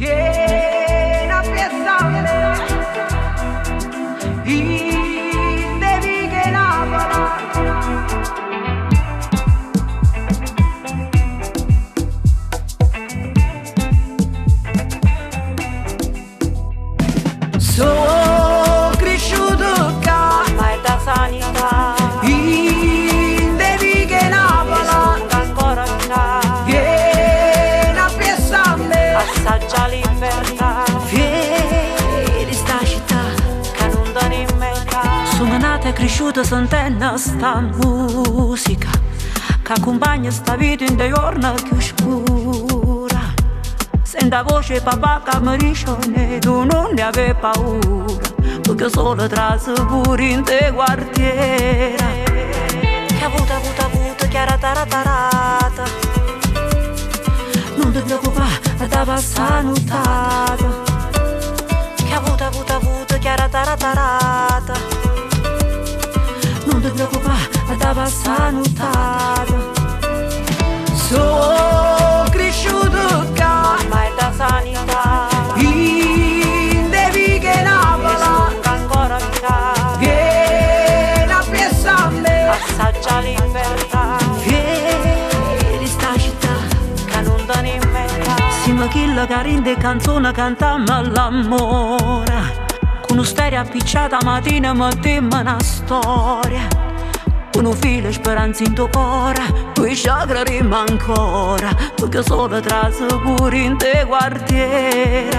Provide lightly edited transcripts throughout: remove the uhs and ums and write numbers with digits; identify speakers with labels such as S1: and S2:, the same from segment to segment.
S1: vieni a pensare, devi che lavola. Sono cresciuto qua,
S2: ma è da sanità.
S1: devi che lavola.
S2: Sono ancora qua,
S1: Vieni a pensare,
S2: assaggia libertà.
S1: vieni sta città.
S2: Che non dà in metà.
S3: Sono nata e cresciuta sentendo sta musica che accompagna sta vita in dei giorni più scura. Sento la voce papà che mi dice tu non ne avevi paura, perché solo trase pure in te quartiera.
S2: Che avuto, chiara taratarata.
S3: Non ti preoccupare, da passare nottata.
S2: Che avuto, chiara taratarata.
S3: Non ti preoccupare, da passare nottata.
S1: Sono cresciuto qua,
S2: Ma è da sanità.
S1: devi che lavola.
S2: Sono ancora qua,
S1: Vieni a pensare,
S2: assaggia libertà.
S1: vieni sta città.
S2: Che non dà in metà.
S3: Siamo chilla che rinde canzone cantammo all'amore, con un stereo appicciata mattina mettiamo una storia. Con un filo speranza in tuo cuore, poi sciagreremo ancora, perché solo trase pure in te quartiera.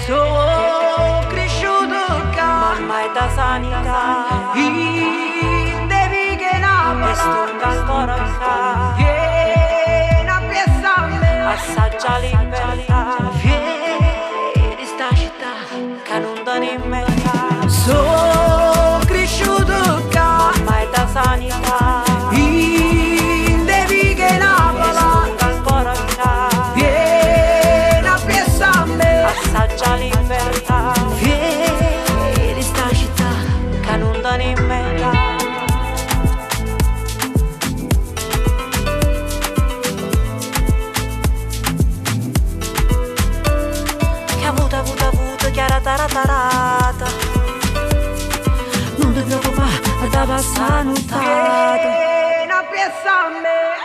S1: Sono cresciuto qua,
S2: Ma è da sanità.
S1: devi che
S2: E
S1: lavola.
S2: sto ancora qua,
S1: Vieni a pensare,
S2: assaggia libertà.
S1: vieni sta città.
S2: Che non dà in metà.
S1: Sono cresciuto qua,
S2: Ma è da sanità.
S1: devi che lavola.
S2: Sono ancora qua,
S1: Vieni a pensare,
S2: assaggia libertà.
S1: vieni sta città.
S2: Che non dà in metà. Che avuto, chiara taratarata.
S3: Non ti preoccupare, da passare nottata.
S1: Vieni a pensare.